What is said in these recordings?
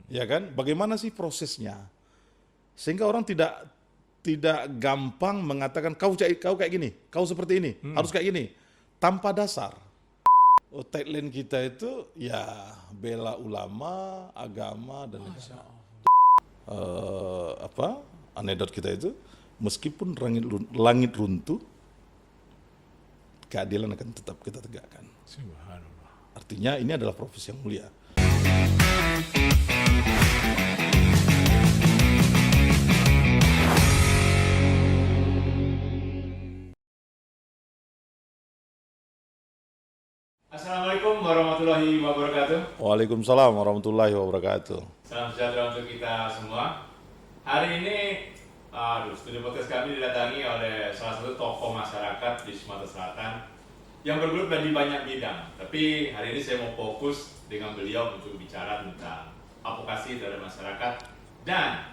Ya kan? Bagaimana sih prosesnya? Sehingga orang tidak gampang mengatakan kau kayak gini, kau seperti ini, harus kayak gini, tanpa dasar. Tagline kita itu ya bela ulama, agama dan negara. Anekdot kita itu meskipun langit runtuh, keadilan akan tetap kita tegakkan. Subhanallah. Artinya ini adalah profesi yang mulia. Assalamualaikum warahmatullahi wabarakatuh. Waalaikumsalam warahmatullahi wabarakatuh. Salam sejahtera untuk kita semua. Hari ini, studi podcast kami didatangi oleh salah satu tokoh masyarakat di Sumatera Selatan yang bergelut di banyak bidang. Tapi hari ini saya mau fokus dengan beliau untuk bicara tentang advokasi terhadap masyarakat dan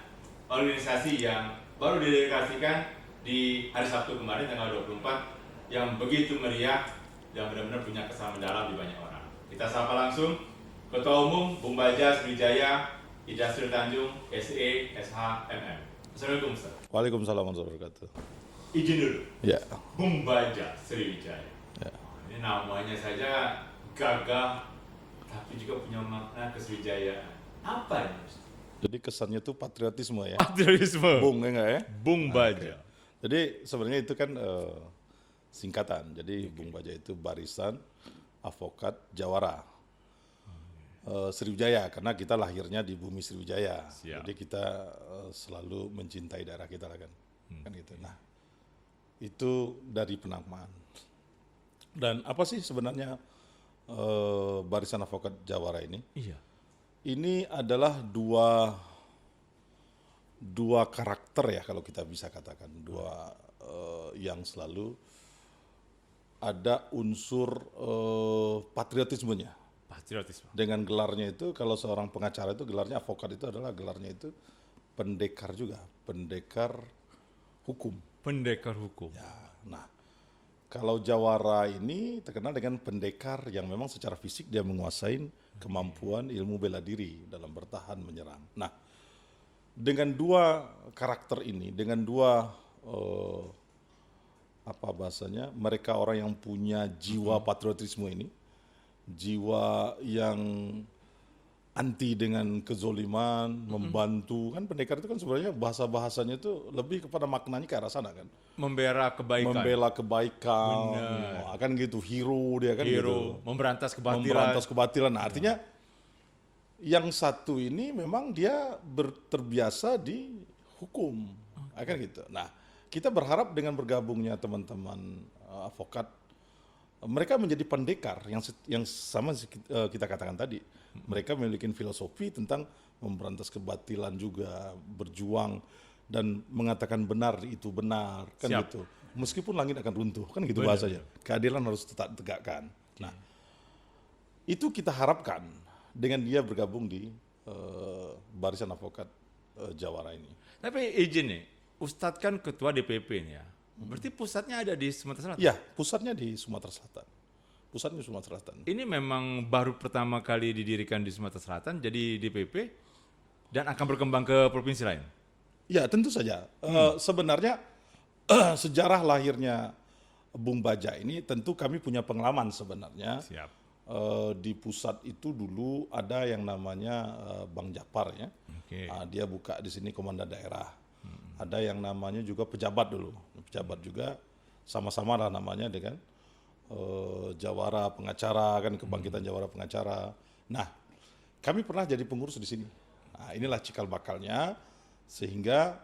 organisasi yang baru didedikasikan di hari Sabtu kemarin tanggal 24 yang begitu meriah dan benar-benar punya kesan mendalam di banyak orang. Kita sapa langsung Ketua Umum Bung Baja Sriwijaya Idasril Tanjung SE SHMM. Assalamualaikum Ustaz. Waalaikumsalam warahmatullahi wabarakatuh. Izin dulu. Ya. Bung Baja Sriwijaya. Ya. Ini namanya saja gagah tapi juga punya makna kesriwijayaan. Apa ini Ustaz? Jadi kesannya itu patriotisme ya. Patriotisme. Bung enggak ya? Bung Baja. Jadi sebenarnya itu kan singkatan. Jadi Bung Baja itu Barisan Advokat Jawara Sriwijaya, karena kita lahirnya di bumi Sriwijaya. Siap. Jadi kita selalu mencintai daerah kita lah kan. Kan gitu. Nah, itu dari penamaan. Dan apa sih sebenarnya Barisan Advokat Jawara ini? Iya. Ini adalah dua karakter ya kalau kita bisa katakan, dua yang selalu ada unsur patriotismenya. Patriotisme. Dengan gelarnya itu, kalau seorang pengacara itu gelarnya advokat itu adalah gelarnya itu pendekar juga, pendekar hukum. Pendekar hukum. Ya, nah kalau Jawara ini terkenal dengan pendekar yang memang secara fisik dia menguasai kemampuan ilmu bela diri dalam bertahan menyerang. Nah, dengan dua karakter ini, dengan dua mereka orang yang punya jiwa patriotisme ini, jiwa yang anti dengan kezoliman, membantu, kan pendekar itu kan sebenarnya bahasanya itu lebih kepada maknanya ke arah sana kan. Membela kebaikan. Membela kebaikan, Benar. akan gitu, hero dia kan gitu. Hero. Memberantas kebatilan. Memberantas kebatilan. Nah, artinya yang satu ini memang dia terbiasa di hukum, akan gitu. Nah, kita berharap dengan bergabungnya teman-teman advokat, mereka menjadi pendekar yang sama kita katakan tadi. Mereka memiliki filosofi tentang memberantas kebatilan juga, berjuang dan mengatakan benar itu benar, kan Siap. gitu. Meskipun langit akan runtuh, kan gitu Benar. bahasanya. Keadilan harus tetap tegakkan. Nah, itu kita harapkan dengan dia bergabung di Barisan Advokat Jawara ini. Tapi izin nih, Ustadz kan ketua DPP nih ya. Berarti pusatnya ada di Sumatera Selatan? Ya, pusatnya di Sumatera Selatan. Pusatnya di Sumatera Selatan. Ini memang baru pertama kali didirikan di Sumatera Selatan jadi DPP dan akan berkembang ke provinsi lain? Ya, tentu saja. Sebenarnya sejarah lahirnya Bung Baja ini tentu kami punya pengalaman sebenarnya. Siap. Di pusat itu dulu ada yang namanya Bang Japar ya. Oke. Dia buka di sini komandan daerah. Ada yang namanya juga pejabat dulu. Pejabat juga sama-sama lah namanya dengan Jawara Pengacara, kan Kebangkitan Jawara Pengacara. Nah, kami pernah jadi pengurus di sini. Nah, inilah cikal bakalnya, sehingga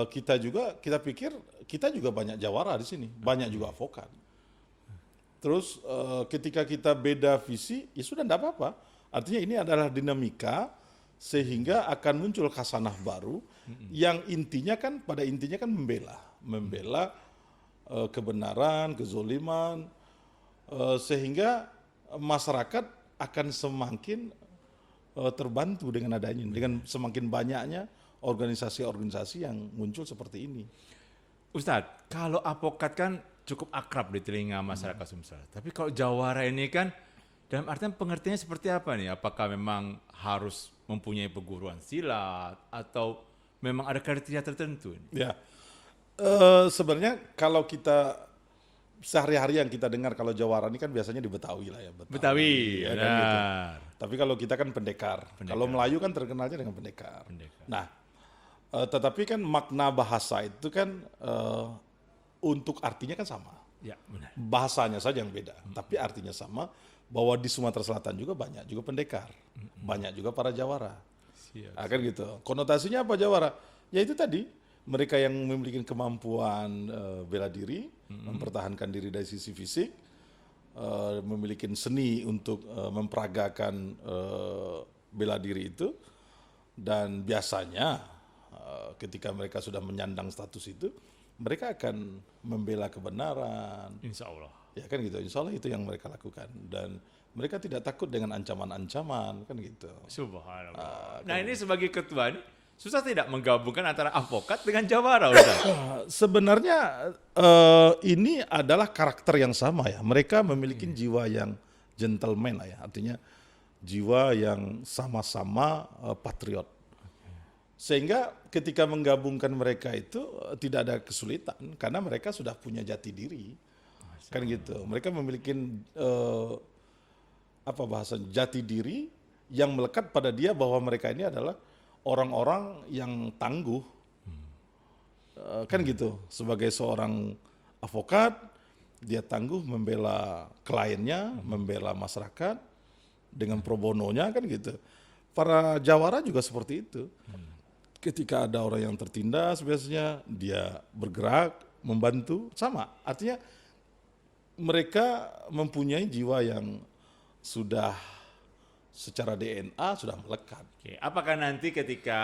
kita pikir kita juga banyak jawara di sini, banyak juga advokat. Terus ketika kita beda visi, ya sudah enggak apa-apa. Artinya ini adalah dinamika sehingga akan muncul khasanah baru yang pada intinya kan membela kebenaran, kezoliman, sehingga masyarakat akan semakin terbantu dengan adanya, dengan semakin banyaknya organisasi-organisasi yang muncul seperti ini. Ustadz, kalau advokat kan cukup akrab di telinga masyarakat Sumsel. Tapi kalau Jawara ini kan Dalam artian pengertiannya seperti apa nih? Apakah memang harus mempunyai perguruan silat atau memang ada kriteria tertentu? Ya, sebenarnya kalau kita sehari-hari yang kita dengar kalau jawara ini kan biasanya di Betawi lah ya. Betawi, ya kan gitu. benar. Tapi kalau kita kan pendekar. Kalau Melayu kan terkenalnya dengan pendekar. Nah, tetapi kan makna bahasa itu kan untuk artinya kan sama. Ya, benar. Bahasanya saja yang beda, tapi artinya sama. Bahwa di Sumatera Selatan juga banyak juga pendekar, banyak juga para jawara. Kan gitu. Konotasinya apa jawara? Ya itu tadi, mereka yang memiliki kemampuan bela diri, mempertahankan diri dari sisi fisik, memiliki seni untuk memperagakan bela diri itu, dan biasanya ketika mereka sudah menyandang status itu, mereka akan membela kebenaran. Insya Allah. Ya kan gitu, insya Allah itu yang mereka lakukan. Dan mereka tidak takut dengan ancaman-ancaman, kan gitu. Subhanallah. Nah ini sebagai ketua ini, susah tidak menggabungkan antara avokat dengan jawara, Ustaz? Sebenarnya ini adalah karakter yang sama ya. Mereka memiliki jiwa yang gentleman lah ya. Artinya jiwa yang sama-sama patriot. Sehingga ketika menggabungkan mereka itu tidak ada kesulitan. Karena mereka sudah punya jati diri. Kan gitu. Mereka memiliki jati diri yang melekat pada dia bahwa mereka ini adalah orang-orang yang tangguh. Kan gitu. Sebagai seorang advokat, dia tangguh membela kliennya, membela masyarakat dengan pro bononya, kan gitu. Para jawara juga seperti itu. Ketika ada orang yang tertindas biasanya dia bergerak, membantu, sama. Artinya mereka mempunyai jiwa yang sudah secara DNA sudah melekat. Oke. Apakah nanti ketika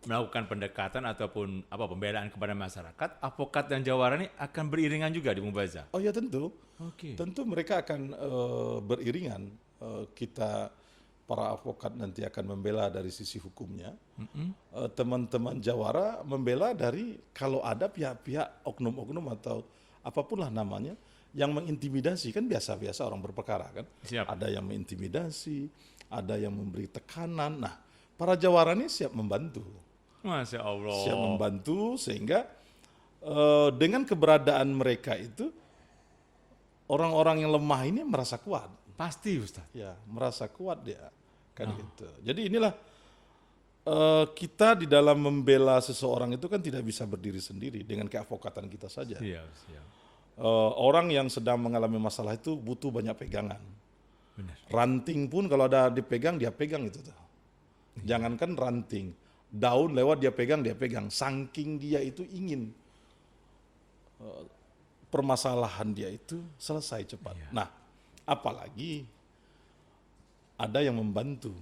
melakukan pendekatan ataupun pembelaan kepada masyarakat, avokat dan jawara ini akan beriringan juga di Mubaza? Oh ya tentu. Oke. Tentu mereka akan beriringan. Kita para avokat nanti akan membela dari sisi hukumnya. Teman-teman jawara membela dari kalau ada pihak-pihak oknum-oknum atau apapun lah namanya yang mengintimidasi, kan biasa-biasa orang berperkara kan. Siap. Ada yang mengintimidasi, ada yang memberi tekanan. Nah, para jawara ini siap membantu. Masya Allah. Siap membantu sehingga dengan keberadaan mereka itu orang-orang yang lemah ini merasa kuat. Pasti, Ustaz. Ya, merasa kuat dia. Kan gitu. Jadi inilah kita di dalam membela seseorang itu kan tidak bisa berdiri sendiri dengan keadvokatan kita saja. Siap. Orang yang sedang mengalami masalah itu butuh banyak pegangan. Benar. Ranting pun kalau ada dipegang, dia pegang itu tuh. Jangankan ranting, daun lewat dia pegang. Saking dia itu ingin permasalahan dia itu selesai cepat. Nah, apalagi ada yang membantu,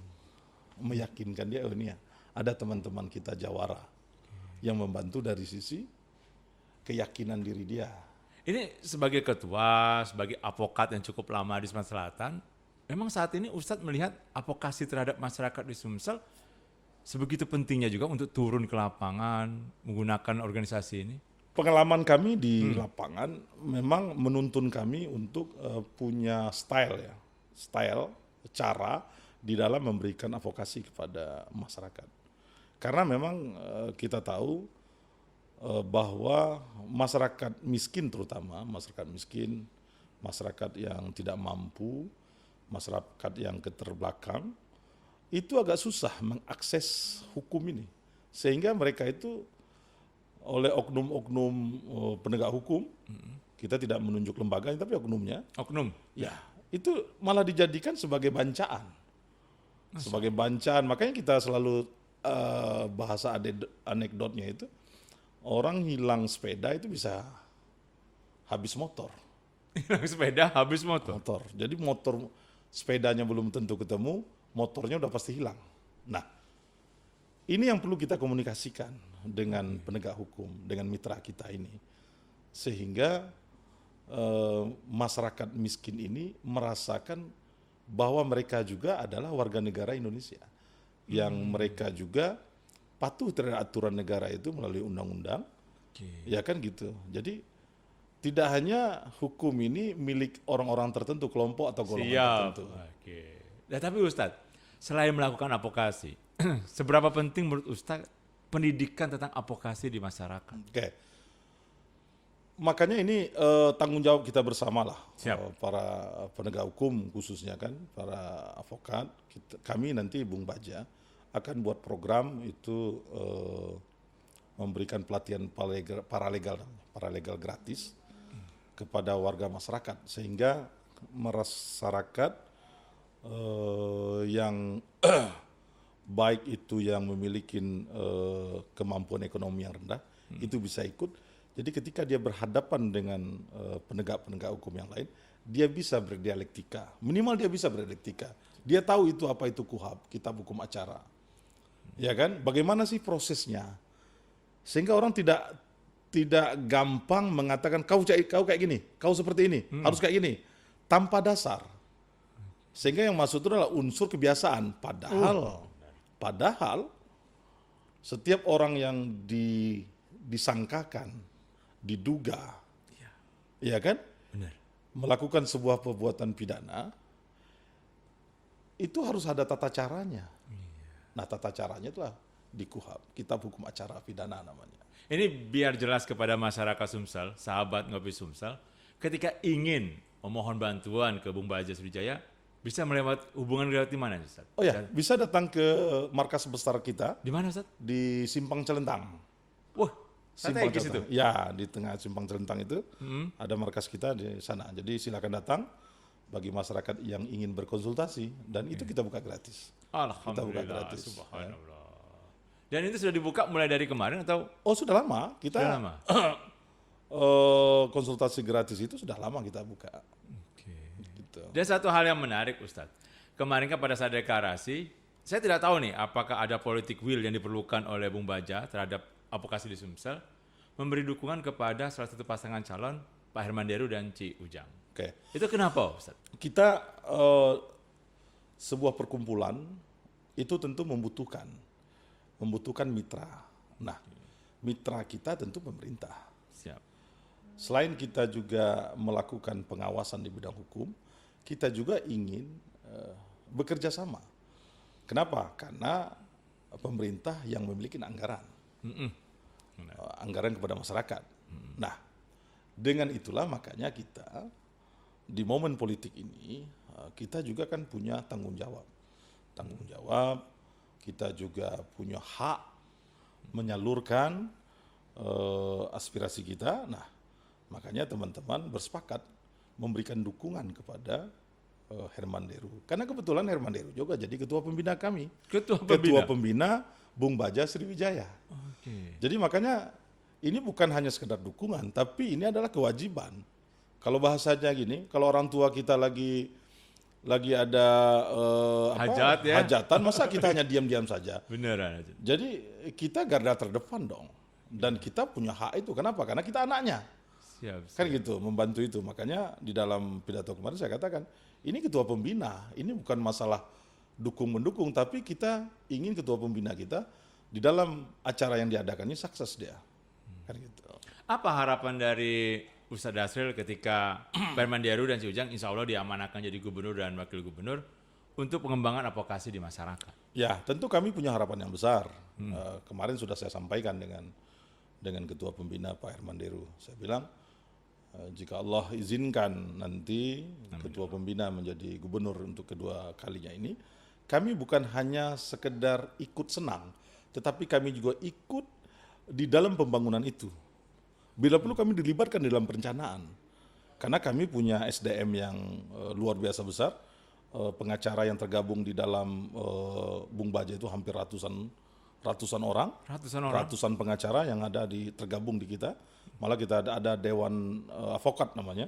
meyakinkan dia, ini ya, ada teman-teman kita jawara yang membantu dari sisi keyakinan diri dia. Ini sebagai ketua, sebagai avokat yang cukup lama di Sumatera Selatan, memang saat ini Ustadz melihat advokasi terhadap masyarakat di Sumsel sebegitu pentingnya juga untuk turun ke lapangan, menggunakan organisasi ini? Pengalaman kami di lapangan memang menuntun kami untuk punya style, cara di dalam memberikan advokasi kepada masyarakat. Karena memang kita tahu bahwa masyarakat miskin terutama, masyarakat yang tidak mampu, masyarakat yang keterbelakang, itu agak susah mengakses hukum ini. Sehingga mereka itu oleh oknum-oknum penegak hukum, kita tidak menunjuk lembaganya, tapi oknumnya. Oknum? Ya, itu malah dijadikan sebagai bancaan. Sebagai bancaan, makanya kita selalu bahasa anekdotnya itu, orang hilang sepeda itu bisa habis motor. Hilang sepeda, habis motor? Jadi sepedanya belum tentu ketemu, motornya udah pasti hilang. Nah, ini yang perlu kita komunikasikan dengan penegak hukum, dengan mitra kita ini. Sehingga masyarakat miskin ini merasakan bahwa mereka juga adalah warga negara Indonesia. Yang mereka juga patuh terhadap aturan negara itu melalui undang-undang. Ya kan gitu. Jadi tidak hanya hukum ini milik orang-orang tertentu, kelompok atau golongan tertentu. Oke. Nah, tapi Ustadz, selain melakukan advokasi, seberapa penting menurut Ustadz pendidikan tentang advokasi di masyarakat? Oke. Makanya ini tanggung jawab kita bersama lah, para penegak hukum khususnya kan, para advokat. Kami nanti Bung Baja akan buat program itu memberikan pelatihan paralegal gratis kepada warga masyarakat, sehingga masyarakat yang baik itu yang memiliki kemampuan ekonomi yang rendah itu bisa ikut. Jadi ketika dia berhadapan dengan penegak-penegak hukum yang lain, dia bisa berdialektika. Minimal dia bisa berdialektika. Dia tahu itu apa itu KUHAP, Kitab Hukum Acara. Ya kan? Bagaimana sih prosesnya? Sehingga orang tidak gampang mengatakan kau kayak gini, kau seperti ini, harus kayak gini, tanpa dasar. Sehingga yang masuk itu adalah unsur kebiasaan. Padahal setiap orang yang disangkakan, diduga, ya kan, Benar. melakukan sebuah perbuatan pidana, itu harus ada tata caranya. Nah, tata caranya itulah di KUHAP, Kitab Hukum Acara Pidana namanya. Ini biar jelas kepada masyarakat Sumsel, sahabat Ngopi Sumsel, ketika ingin memohon bantuan ke Bung Baja Sriwijaya, bisa hubungan lewat di mana, Ustaz? Oh ya, bisa datang ke markas besar kita Di mana, Ustaz? di Simpang Celentang. Wah, strategis itu. Ya, di tengah Simpang Celentang itu ada markas kita di sana. Jadi silakan datang bagi masyarakat yang ingin berkonsultasi, dan itu kita buka gratis. Alhamdulillah, gratis. subhanallah. Dan itu sudah dibuka mulai dari kemarin atau? Oh, sudah lama. Kita Sudah lama? konsultasi gratis itu sudah lama kita buka. Gitu. Dan satu hal yang menarik, Ustadz. Kemarin kan pada saat deklarasi, saya tidak tahu nih apakah ada politik will yang diperlukan oleh Bung Baja terhadap advokasi di Sumsel, memberi dukungan kepada salah satu pasangan calon, Pak Herman Deru dan Ci Ujang. Oke. Itu kenapa, Ustadz? Kita sebuah perkumpulan itu tentu membutuhkan mitra. Nah, mitra kita tentu pemerintah. Siap. Selain kita juga melakukan pengawasan di bidang hukum, kita juga ingin bekerja sama. Kenapa? Karena pemerintah yang memiliki anggaran. Anggaran kepada masyarakat. Nah, dengan itulah makanya kita di momen politik ini, kita juga kan punya tanggung jawab. Kita juga punya hak menyalurkan aspirasi kita. Nah, makanya teman-teman bersepakat memberikan dukungan kepada Herman Deru. Karena kebetulan Herman Deru juga jadi ketua pembina kami. Ketua pembina Bung Baja Sriwijaya. Jadi makanya ini bukan hanya sekedar dukungan, tapi ini adalah kewajiban. Kalau bahasanya gini, kalau orang tua kita lagi ada hajatan, masa kita hanya diam-diam saja? Beneran. Jadi kita garda terdepan dong. Dan kita punya hak itu. Kenapa? Karena kita anaknya. Siap. Kan gitu, membantu itu. Makanya di dalam pidato kemarin saya katakan, ini ketua pembina. Ini bukan masalah dukung-mendukung, tapi kita ingin ketua pembina kita di dalam acara yang diadakan ini sukses dia. Kan gitu. Apa harapan dari Ustadz Dasril ketika Pak Herman Deru dan Ci Ujang insya Allah diamanahkan jadi gubernur dan wakil gubernur untuk pengembangan advokasi di masyarakat? Ya, tentu kami punya harapan yang besar. Kemarin sudah saya sampaikan dengan ketua pembina Pak Herman Deru. Saya bilang, jika Allah izinkan nanti ketua pembina menjadi gubernur untuk kedua kalinya ini, kami bukan hanya sekedar ikut senang, tetapi kami juga ikut di dalam pembangunan itu. Bila perlu kami dilibatkan di dalam perencanaan. Karena kami punya SDM yang luar biasa besar. Pengacara yang tergabung di dalam Bung Baja itu hampir ratusan orang. Ratusan pengacara yang ada tergabung di kita. Malah kita ada Dewan Advokat namanya.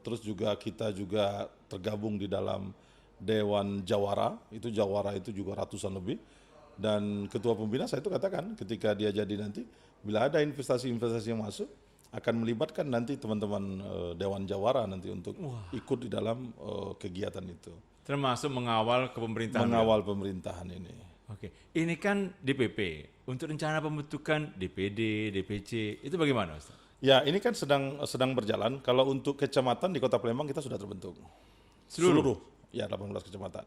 Terus juga kita juga tergabung di dalam Dewan Jawara. Jawara itu juga ratusan lebih. Dan ketua pembina saya itu katakan ketika dia jadi nanti, bila ada investasi-investasi yang masuk, akan melibatkan nanti teman-teman Dewan Jawara nanti untuk ikut di dalam kegiatan itu. Termasuk mengawal kepemerintahan. Mengawal pemerintahan ini. Oke, ini kan DPP. Untuk rencana pembentukan DPD, DPC, itu bagaimana, Ustaz? Ya, ini kan sedang berjalan. Kalau untuk kecamatan di Kota Palembang kita sudah terbentuk. Seluruh? Ya, 18 kecamatan.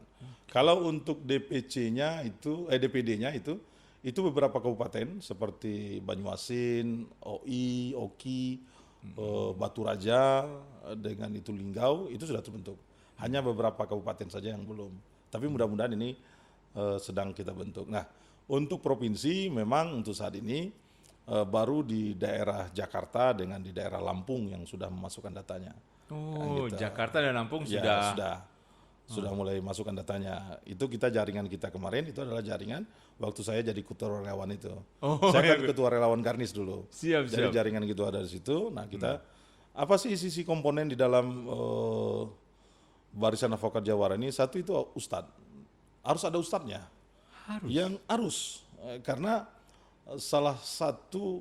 Kalau untuk DPD-nya itu beberapa kabupaten seperti Banyuasin, OI, Oki, Batu Raja, dengan itu Linggau, itu sudah terbentuk. Hanya beberapa kabupaten saja yang belum. Tapi mudah-mudahan ini sedang kita bentuk. Nah, untuk provinsi memang untuk saat ini baru di daerah Jakarta dengan di daerah Lampung yang sudah memasukkan datanya. Oh, Gitu. Jakarta dan Lampung Ya, sudah. sudah mulai masukkan datanya. Itu kita jaringan kita kemarin itu adalah jaringan waktu saya jadi ketua relawan itu. Oh, Saya ya. kan ketua relawan Garnis dulu. Siap, Jadi siap. jaringan gitu ada di situ. Nah, kita apa sih sisi komponen di dalam Barisan Advokat Jawara ini? Satu itu ustadz. Harus ada ustadznya. Harus. Yang harus. Karena salah satu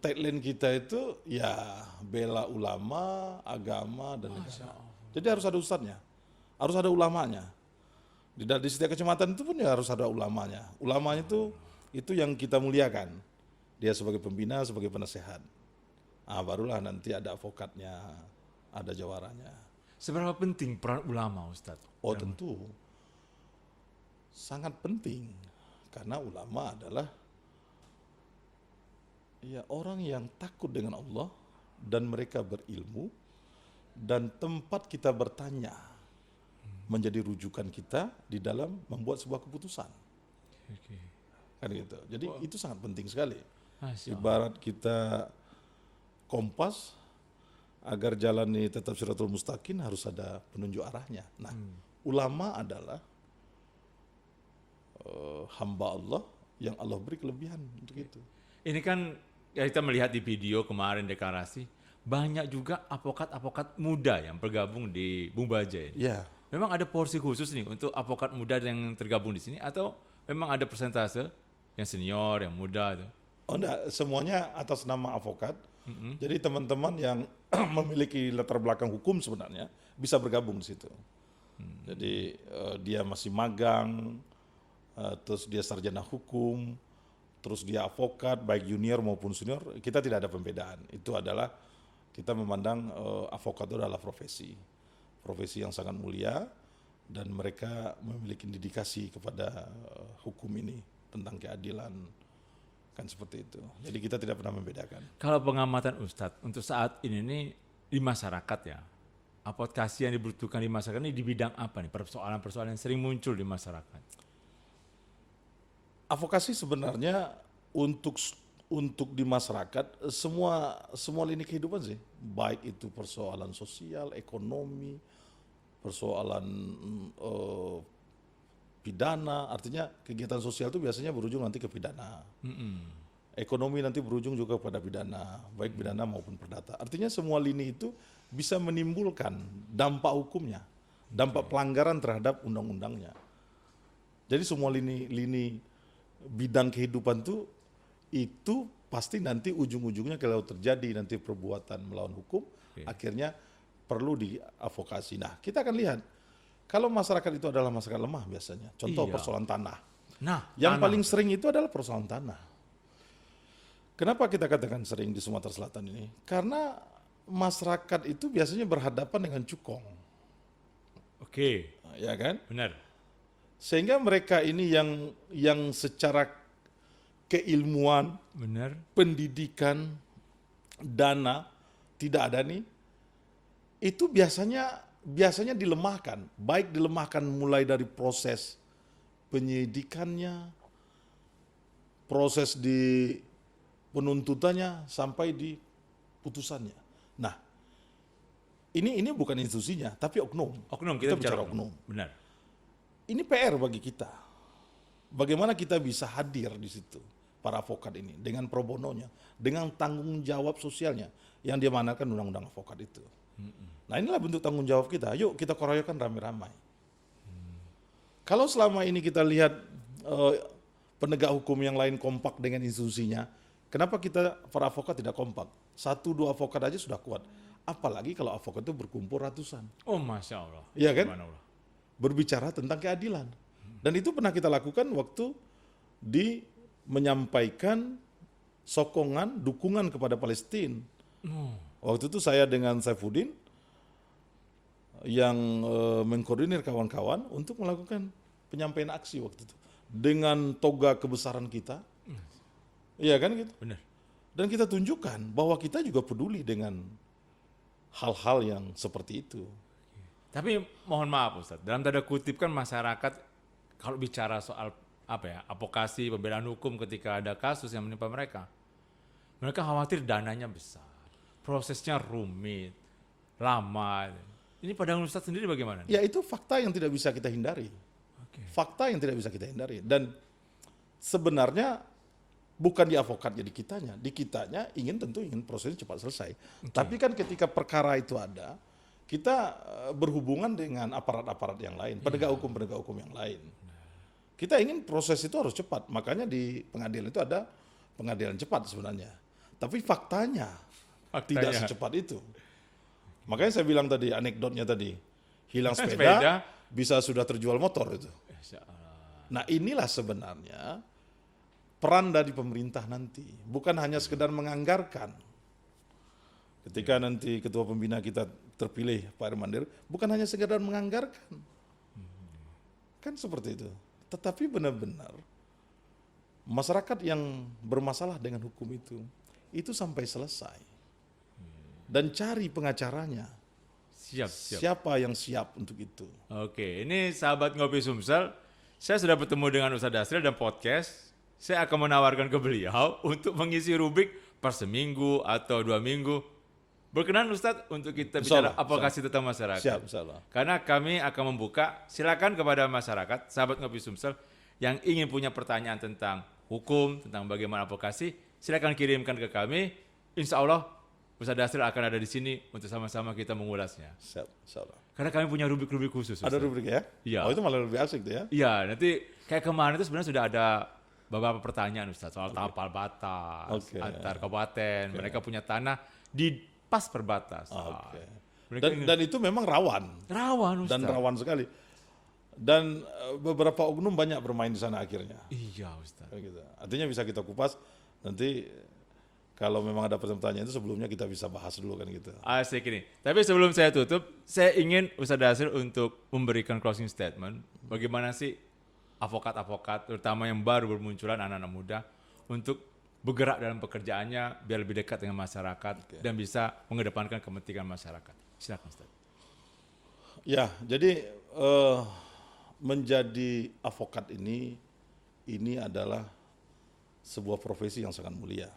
tagline kita itu ya bela ulama, agama dan negara. Jadi harus ada ustadznya, harus ada ulamanya. Di setiap kecamatan itu pun ya harus ada ulamanya. Ulamanya itu yang kita muliakan. Dia sebagai pembina, sebagai penasehat. Barulah nanti ada advokatnya, ada jawaranya. Seberapa penting peran ulama, Ustadz? Oh tentu sangat penting karena ulama adalah ya orang yang takut dengan Allah dan mereka berilmu dan tempat kita bertanya menjadi rujukan kita di dalam membuat sebuah keputusan. Oke. Kan gitu. Jadi itu sangat penting sekali. Masya Allah. Ibarat kita kompas agar jalan ini tetap siratul mustaqim harus ada penunjuk arahnya. Nah, ulama adalah hamba Allah yang Allah beri kelebihan untuk itu. Ini kan ya kita melihat di video kemarin deklarasi, banyak juga advokat-advokat muda yang bergabung di Bumbaja ini. Ya, Memang ada porsi khusus nih untuk advokat muda yang tergabung di sini atau memang ada persentase yang senior, yang muda itu? oh enggak, semuanya atas nama advokat. Jadi teman-teman yang memiliki latar belakang hukum sebenarnya bisa bergabung di situ. Jadi dia masih magang, terus dia sarjana hukum, terus dia advokat baik junior maupun senior, kita tidak ada pembedaan. Itu adalah kita memandang advokat itu adalah profesi yang sangat mulia dan mereka memiliki dedikasi kepada hukum ini tentang keadilan, kan seperti itu. Jadi kita tidak pernah membedakan. Kalau pengamatan Ustadz untuk saat ini nih di masyarakat ya, advokasi yang dibutuhkan di masyarakat ini di bidang apa nih? Persoalan-persoalan yang sering muncul di masyarakat. Advokasi sebenarnya untuk di masyarakat semua lini kehidupan sih, baik itu persoalan sosial, ekonomi, persoalan pidana, artinya kegiatan sosial itu biasanya berujung nanti ke pidana. Ekonomi nanti berujung juga pada pidana, baik pidana maupun perdata. Artinya semua lini itu bisa menimbulkan dampak hukumnya, dampak pelanggaran terhadap undang-undangnya. Jadi semua lini bidang kehidupan itu pasti nanti ujung-ujungnya kalau terjadi nanti perbuatan melawan hukum, akhirnya perlu diadvokasi. Nah, kita akan lihat kalau masyarakat itu adalah masyarakat lemah biasanya. Contoh Iya. persoalan tanah. Nah, Yang tanah. paling sering itu adalah persoalan tanah. Kenapa kita katakan sering di Sumatera Selatan ini? Karena masyarakat itu biasanya berhadapan dengan cukong, Oke, ya kan? benar. Sehingga mereka ini yang secara keilmuan, Benar. pendidikan, dana tidak ada nih, itu biasanya dilemahkan, baik dilemahkan mulai dari proses penyidikannya, proses di penuntutannya sampai di putusannya. Nah, ini bukan institusinya, tapi oknum. Oknum, kita bicara oknum. Benar. Ini PR bagi kita. Bagaimana kita bisa hadir di situ, para advokat ini, dengan pro bononya, dengan tanggung jawab sosialnya, yang diamanatkan undang-undang advokat itu. Nah inilah bentuk tanggung jawab kita, yuk kita keroyokan ramai-ramai. Kalau selama ini kita lihat penegak hukum yang lain kompak dengan institusinya, kenapa kita para advokat tidak kompak? 1-2 advokat aja sudah kuat. Apalagi kalau advokat itu berkumpul ratusan. Oh, Masya Allah. Iya kan? Subhanallah. Berbicara tentang keadilan. Dan itu pernah kita lakukan waktu menyampaikan sokongan, dukungan kepada Palestina Waktu itu saya dengan Saifuddin yang mengkoordinir kawan-kawan untuk melakukan penyampaian aksi waktu itu dengan toga kebesaran kita, iya kan gitu. Benar. Dan kita tunjukkan bahwa kita juga peduli dengan hal-hal yang seperti itu. Tapi mohon maaf Ustadz, dalam tanda kutip kan masyarakat kalau bicara soal advokasi, pembelaan hukum ketika ada kasus yang menimpa mereka khawatir dananya besar, prosesnya rumit, lama. Ini pandangan Ustadz sendiri bagaimana? Ya itu fakta yang tidak bisa kita hindari. Oke. Fakta yang tidak bisa kita hindari. Dan sebenarnya bukan di advokatnya, di kitanya tentu ingin prosesnya cepat selesai. Tapi kan ketika perkara itu ada, kita berhubungan dengan aparat-aparat yang lain, penegak hukum yang lain. Kita ingin proses itu harus cepat, makanya di pengadilan itu ada pengadilan cepat sebenarnya. Tapi faktanya tidak secepat itu. Makanya saya bilang tadi, anekdotnya tadi, hilang sepeda bisa sudah terjual motor itu. Nah inilah sebenarnya peran dari pemerintah nanti, bukan hanya sekedar menganggarkan. Ketika nanti ketua pembina kita terpilih Pak Hermandir, bukan hanya sekedar menganggarkan. Kan seperti itu. Tetapi benar-benar masyarakat yang bermasalah dengan hukum itu sampai selesai. Dan cari pengacaranya. Siap. Siapa yang siap untuk itu. Oke, ini sahabat Ngopi Sumsel, saya sudah bertemu dengan Ustadz Dasril dan podcast. Saya akan menawarkan ke beliau untuk mengisi rubrik per seminggu atau 2 minggu. Berkenan Ustadz untuk kita bicara advokasi tentang masyarakat. Siap, insyaallah. Karena kami akan membuka, silakan kepada masyarakat, sahabat Ngopi Sumsel, yang ingin punya pertanyaan tentang hukum, tentang bagaimana advokasi, silakan kirimkan ke kami. Insya Allah Ustadz Dasril akan ada di sini untuk sama-sama kita mengulasnya. Siap, insyaallah. Karena kami punya rubrik-rubrik khusus. Ada Ustadz. rubrik ya? Iya. Oh itu malah lebih asik tuh ya? Iya, nanti kayak kemarin itu sebenarnya sudah ada beberapa pertanyaan Ustadz soal tapal batas antar kabupaten. Mereka punya tanah di pas perbatasan. Dan itu memang rawan. Rawan Ustadz. Dan rawan sekali. Dan beberapa oknum banyak bermain di sana akhirnya. Iya Ustadz. Gitu. Artinya bisa kita kupas nanti. Kalau memang ada pertanyaan itu sebelumnya kita bisa bahas dulu kan gitu. Asik ini. Tapi sebelum saya tutup, saya ingin Ustadz Dasril untuk memberikan closing statement. Bagaimana sih advokat-advokat, terutama yang baru bermunculan anak-anak muda, untuk bergerak dalam pekerjaannya biar lebih dekat dengan masyarakat dan bisa mengedepankan kepentingan masyarakat. Silakan Ustadz. Ya, jadi menjadi advokat ini adalah sebuah profesi yang sangat mulia.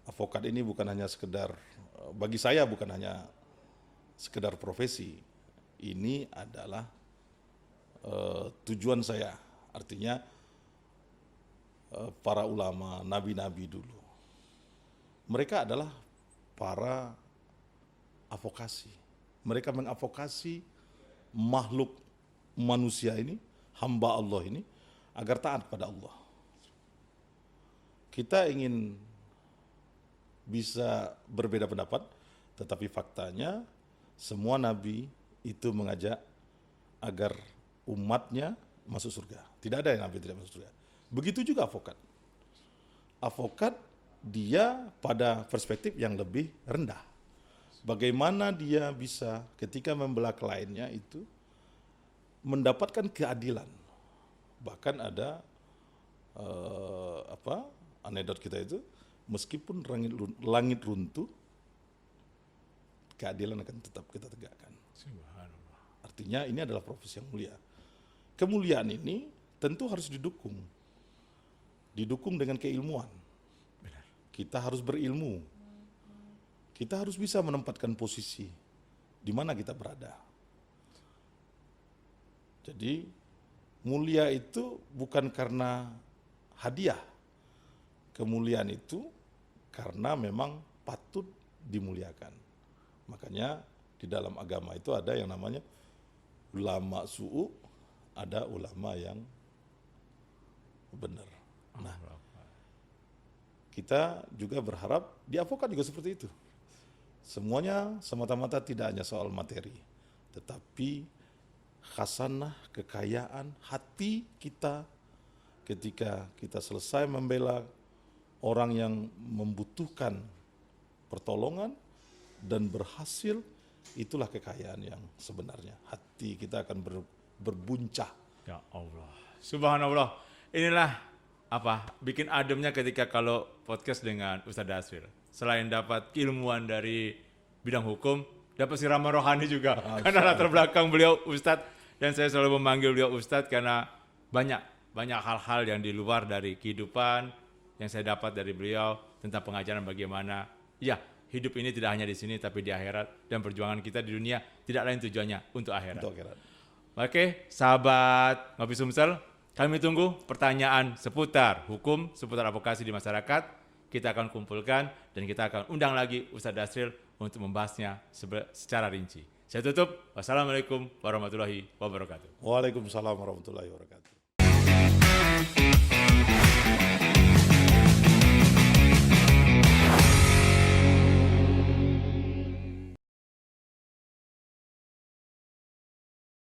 Advokat ini bukan hanya sekedar, bagi saya bukan hanya sekedar profesi, ini adalah tujuan saya. Artinya para ulama, nabi-nabi dulu, mereka adalah para advokasi. Mereka mengadvokasi makhluk manusia ini, hamba Allah ini, agar taat pada Allah. Kita ingin bisa berbeda pendapat, tetapi faktanya semua nabi itu mengajak agar umatnya masuk surga. Tidak ada yang nabi tidak masuk surga. Begitu juga advokat. Advokat dia pada perspektif yang lebih rendah. Bagaimana dia bisa ketika membela kliennya itu mendapatkan keadilan. Bahkan ada anekdot kita itu, meskipun langit runtuh, keadilan akan tetap kita tegakkan. Artinya ini adalah profesi yang mulia. Kemuliaan ini tentu harus didukung. Didukung dengan keilmuan. Kita harus berilmu. Kita harus bisa menempatkan posisi di mana kita berada. Jadi mulia itu bukan karena hadiah. Kemuliaan itu karena memang patut dimuliakan. Makanya di dalam agama itu ada yang namanya ulama su'u, ada ulama yang benar. Nah, kita juga berharap di advokat juga seperti itu. Semuanya semata-mata tidak hanya soal materi, tetapi khasanah, kekayaan hati kita ketika kita selesai membela orang yang membutuhkan pertolongan dan berhasil, itulah kekayaan yang sebenarnya. Hati kita akan berbuncah. Ya Allah, subhanallah. Inilah bikin ademnya ketika kalau podcast dengan Ustadz Dasril. Selain dapat keilmuan dari bidang hukum, dapat siraman rohani juga. Karena latar belakang beliau Ustadz, dan saya selalu memanggil beliau Ustadz karena banyak hal-hal yang di luar dari kehidupan yang saya dapat dari beliau tentang pengajaran bagaimana hidup ini tidak hanya di sini tapi di akhirat, dan perjuangan kita di dunia tidak lain tujuannya untuk akhirat. Untuk akhirat. Oke, sahabat Ngopi Sumsel, kami tunggu pertanyaan seputar hukum, seputar advokasi di masyarakat. Kita akan kumpulkan dan kita akan undang lagi Ustadz Dasril untuk membahasnya secara rinci. Saya tutup. Wassalamualaikum warahmatullahi wabarakatuh. Waalaikumsalam warahmatullahi wabarakatuh.